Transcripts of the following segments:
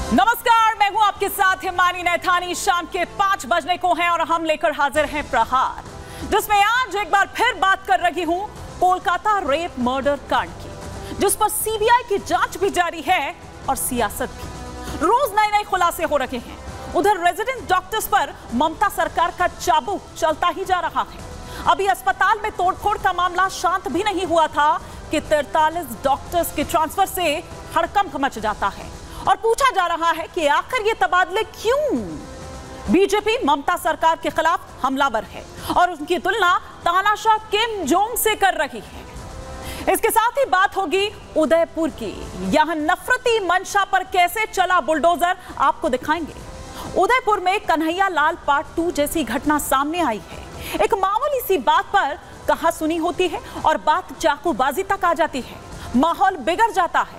नमस्कार, मैं हूं आपके साथ हिमानी नैथानी। शाम के 5 बजने को हैं और हम लेकर हाजिर हैं प्रहार, जिसमें आज एक बार फिर बात कर रही हूं कोलकाता रेप मर्डर कांड की, जिस पर सीबीआई की जांच भी जारी है और सियासत भी। रोज नए नए खुलासे हो रहे हैं। उधर रेजिडेंट डॉक्टर्स पर ममता सरकार का चाबुक चलता ही जा रहा है। अभी अस्पताल में तोड़फोड़ का मामला शांत भी नहीं हुआ था कि 43 डॉक्टर्स के ट्रांसफर से हड़कंप मच जाता है और पूछा जा रहा है कि आखिर ये तबादले क्यों। बीजेपी ममता सरकार के खिलाफ हमलावर है और उनकी तुलना तानाशाह किम जोंग से कर रही है। इसके साथ ही बात होगी उदयपुर की। यहां नफरती मंशा पर कैसे चला बुलडोजर, आपको दिखाएंगे। उदयपुर में कन्हैया लाल पार्ट 2 जैसी घटना सामने आई है। एक मामूली सी बात पर कहा सुनी होती है और बात चाकूबाजी तक आ जाती है। माहौल बिगड़ जाता है,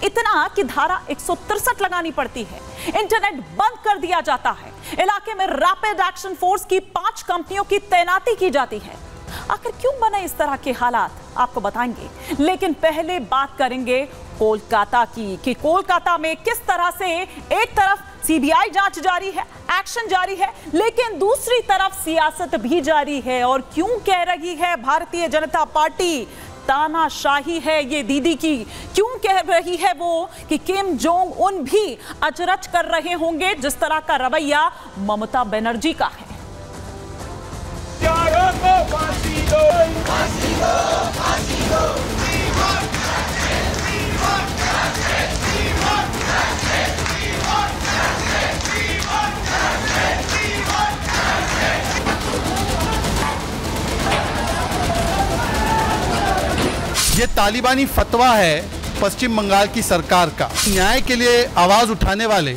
इतना कि धारा 163 लगानी पड़ती है। इंटरनेट बंद कर दिया जाता है। इलाके में रैपिड एक्शन फोर्स की 5 कंपनियों की तैनाती की जाती है। आखिर क्यों बने इस तरह के हालात, आपको बताएंगे। लेकिन पहले बात करेंगे कोलकाता की कि कोलकाता में किस तरह से एक तरफ सीबीआई जांच जारी है, एक्शन जारी है, लेकिन दूसरी तरफ सियासत भी जारी है। और क्यों कह रही है भारतीय जनता पार्टी तानाशाही है ये दीदी की, क्यों कह रही है वो कि किम जोंग उन भी अचरज कर रहे होंगे जिस तरह का रवैया ममता बनर्जी का है। फांसी दो, फांसी दो, फांसी दो। ये तालिबानी फतवा है पश्चिम बंगाल की सरकार का। न्याय के लिए आवाज उठाने वाले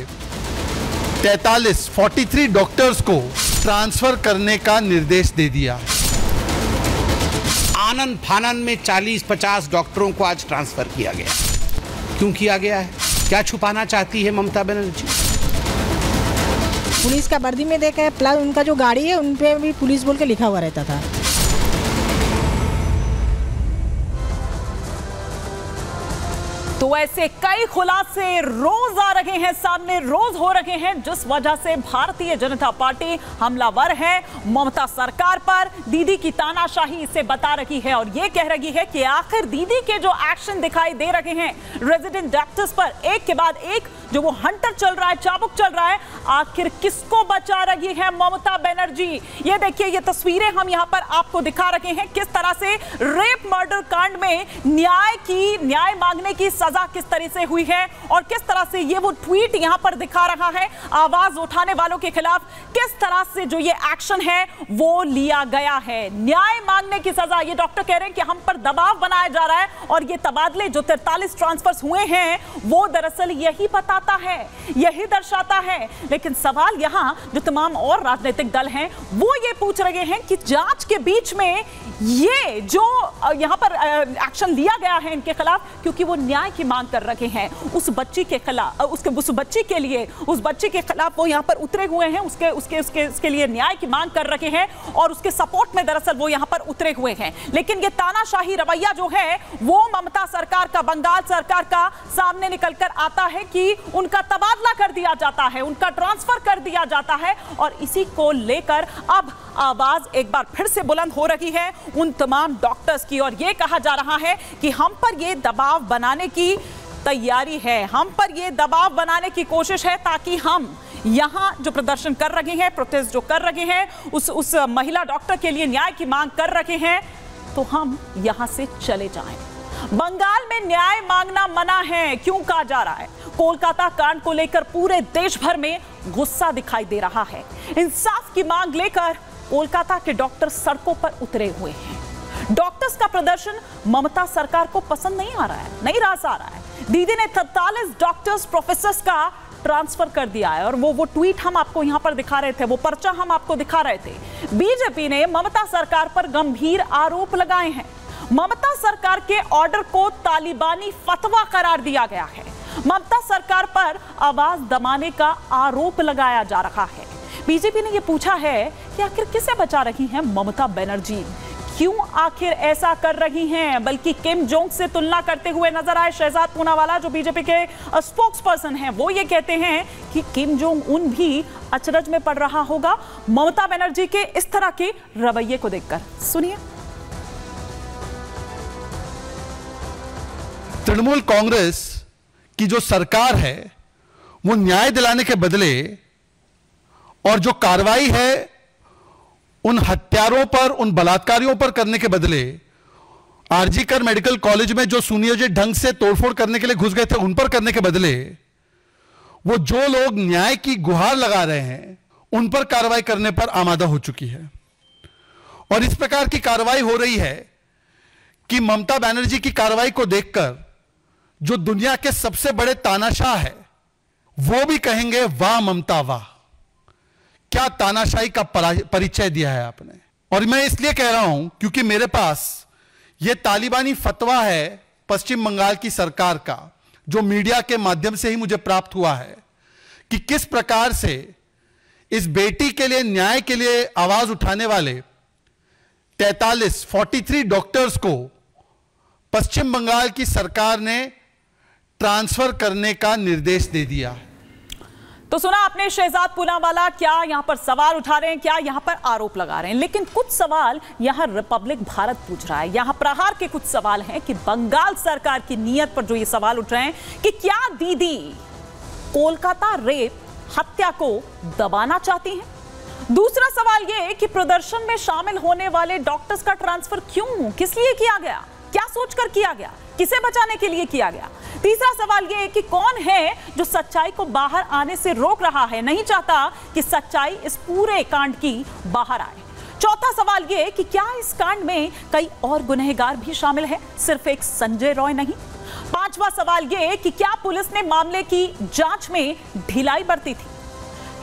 43 डॉक्टर्स को ट्रांसफर करने का निर्देश दे दिया। आनंद फानन में 40-50 डॉक्टरों को आज ट्रांसफर किया गया। क्यों किया गया है? क्या छुपाना चाहती है ममता बनर्जी? पुलिस का वर्दी में देखा है, प्लस उनका जो गाड़ी है उन पे भी पुलिस बोल के लिखा हुआ रहता था। तो ऐसे कई खुलासे रोज आ रहे हैं सामने, रोज हो रहे हैं, जिस वजह से भारतीय जनता पार्टी हमलावर है ममता सरकार पर। दीदी की तानाशाही इसे बता रही है और यह कह रही है कि आखिर दीदी के जो एक्शन दिखाई दे रहे हैं रेजिडेंट डॉक्टर्स पर, एक के बाद एक जो वो हंटर चल रहा है, चाबुक चल रहा है, आखिर किसको बचा रही है ममता बनर्जी। ये देखिए, ये तस्वीरें हम यहां पर आपको दिखा रहे हैं किस तरह से रेप मर्डर कांड में न्याय मांगने की सजा किस तरह से हुई है और किस तरह से ये वो ट्वीट यहां पर दिखा रहा है आवाज उठाने वालों के खिलाफ, किस तरह से जो ये एक्शन है वो लिया गया है। न्याय मांगने की सजा, ये डॉक्टर कह रहे हैं कि हम पर दबाव बनाया जा रहा है और ये तबादले जो 43 ट्रांसफर्स हुए हैं वो दरअसल यही बताता है, यही दर्शाता है। लेकिन सवाल यहां जो तमाम और राजनीतिक दल हैं वो ये पूछ रहे हैं कि जांच के बीच में ये जो यहां पर एक्शन लिया गया है इनके खिलाफ, क्योंकि वो न्याय की मांग कर रहे हैं उस बच्ची के खिलाफ, उस बच्ची के लिए, उस बच्चे के खिलाफ वो यहां पर उतरे हुए हैं, उसके लिए न्याय की मांग कर रहे हैं और उसके सपोर्ट में दरअसल वो यहां पर उतरे हुए हैं। लेकिन ये तानाशाही रवैया जो है वो ममता सरकार का, बंगाल सरकार का सामने निकलकर आता है कि उनका तबादला कर दिया जाता है, उनका ट्रांसफर कर दिया जाता है और इसी को लेकर अब आवाज एक बार फिर से बुलंद हो रही है उन तमाम डॉक्टर्स की और यह कहा जा रहा है कि हम पर यह दबाव बनाने की तैयारी है, हम पर यह दबाव बनाने की कोशिश है ताकि हम यहां जो प्रदर्शन कर रहे हैं, प्रोटेस्ट जो कर रहे हैं, उस महिला डॉक्टर के लिए न्याय की मांग कर रहे हैं, तो हम यहां से चले जाएं। बंगाल में न्याय मांगना मना है, क्यों कहा जा रहा है? कोलकाता कांड को लेकर पूरे देश भर में गुस्सा दिखाई दे रहा है। इंसाफ की मांग लेकर कोलकाता के डॉक्टर सड़कों पर उतरे हुए हैं। डॉक्टर्स का प्रदर्शन ममता सरकार को पसंद नहीं आ रहा है, नहीं रास आ रहा है। दीदी ने 43 डॉक्टर्स, प्रोफेसर्स का ट्रांसफर कर दिया है और वो ट्वीट हम आपको यहां पर दिखा रहे थे, वो पर्चा हम आपको दिखा रहे थे। बीजेपी ने ममता सरकार पर गंभीर आरोप लगाए हैं। ममता सरकार के ऑर्डर को तालिबानी फतवा करार दिया गया है। ममता सरकार पर आवाज दबाने का आरोप लगाया जा रहा है। बीजेपी ने यह पूछा है कि आखिर किसे बचा रही हैं ममता बनर्जी, क्यों आखिर ऐसा कर रही हैं? बल्कि किम जोंग से तुलना करते हुए नजर आए शहजाद पूनावाला, जो बीजेपी के स्पोक्स पर्सन हैं। वो ये कहते हैं कि किम जोंग उन भी अचरज में पड़ रहा होगा ममता बनर्जी के इस तरह के रवैये को देखकर। सुनिए। तृणमूल कांग्रेस की जो सरकार है वो न्याय दिलाने के बदले और जो कार्रवाई है उन हत्यारों पर, उन बलात्कारियों पर करने के बदले, आरजीकर मेडिकल कॉलेज में जो सुनियोजित ढंग से तोड़फोड़ करने के लिए घुस गए थे उन पर करने के बदले वो जो लोग न्याय की गुहार लगा रहे हैं उन पर कार्रवाई करने पर आमादा हो चुकी है। और इस प्रकार की कार्रवाई हो रही है कि ममता बनर्जी की कार्रवाई को देखकर जो दुनिया के सबसे बड़े तानाशाह है वो भी कहेंगे वाह ममता वाह, क्या तानाशाही का परिचय दिया है आपने। और मैं इसलिए कह रहा हूं क्योंकि मेरे पास यह तालिबानी फतवा है पश्चिम बंगाल की सरकार का, जो मीडिया के माध्यम से ही मुझे प्राप्त हुआ है कि किस प्रकार से इस बेटी के लिए, न्याय के लिए आवाज उठाने वाले 43 डॉक्टर्स को पश्चिम बंगाल की सरकार ने ट्रांसफर करने का निर्देश दे दिया है। तो सुना आपने शहजाद पूनावाला क्या यहां पर सवाल उठा रहे हैं, क्या यहां पर आरोप लगा रहे हैं। लेकिन कुछ सवाल यहां रिपब्लिक भारत पूछ रहा है, यहां प्रहार के कुछ सवाल हैं कि बंगाल सरकार की नीयत पर जो ये सवाल उठ रहे हैं कि क्या दीदी कोलकाता रेप हत्या को दबाना चाहती हैं। दूसरा सवाल यह कि प्रदर्शन में शामिल होने वाले डॉक्टर्स का ट्रांसफर क्यों, किस लिए किया गया, क्या सोचकर किया गया, किसे बचाने के लिए किया गया। तीसरा सवाल यह कि कौन है जो सच्चाई को बाहर आने से रोक रहा है, नहीं चाहता कि सच्चाई इस पूरे कांड की बाहर आए। चौथा सवाल यह कि क्या इस कांड में कई और गुनहगार भी शामिल हैं, सिर्फ एक संजय रॉय नहीं। पांचवा सवाल यह कि क्या पुलिस ने मामले की जांच में ढिलाई बरती थी।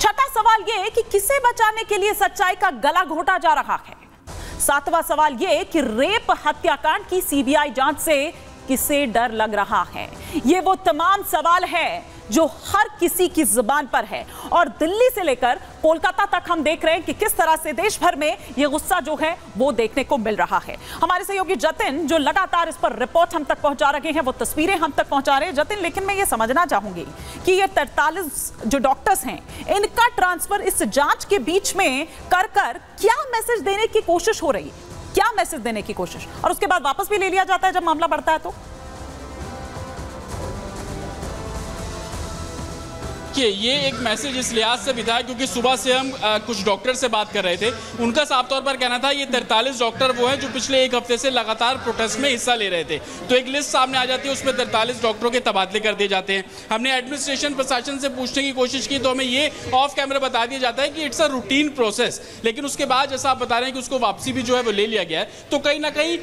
छठा सवाल यह कि किसे बचाने के लिए सच्चाई का गला घोटा जा रहा है। सातवां सवाल यह कि रेप हत्याकांड की सीबीआई जांच से किसे डर लग रहा है। ये वो तमाम सवाल है जो हर किसी की जुबान पर है और दिल्ली से लेकर कोलकाता तक हम देख रहे हैं कि किस तरह से देश भर में ये गुस्सा जो है वो देखने को मिल रहा है। हमारे सहयोगी जतिन जो लगातार इस पर रिपोर्ट हम तक पहुंचा रहे हैं, वो तस्वीरें हम तक पहुंचा रहे हैं। जतिन, लेकिन मैं ये समझना चाहूंगी कि ये 43 जो डॉक्टर्स हैं इनका ट्रांसफर इस जांच के बीच में कर क्या मैसेज देने की कोशिश हो रही है, क्या मैसेज देने की कोशिश, और उसके बाद वापस भी ले लिया जाता है जब मामला बढ़ता है तो। कि ये एक मैसेज इस लिहाज से भी था क्योंकि सुबह से हम कुछ डॉक्टर से बात कर रहे थे, उनका साफ तौर पर कहना था ये 43 डॉक्टर वो हैं जो पिछले एक हफ्ते से लगातार प्रोटेस्ट में हिस्सा ले रहे थे। तो एक लिस्ट सामने आ जाती है, उसमें 43 डॉक्टरों के तबादले कर दिए जाते हैं। हमने एडमिनिस्ट्रेशन प्रशासन से पूछने की कोशिश की तो हमें ये ऑफ कैमरा बता दिया जाता है कि इट्स अ रूटीन प्रोसेस, लेकिन उसके बाद जैसा आप बता रहे हैं कि उसको वापसी भी जो है वो ले लिया गया है। तो कहीं ना कहीं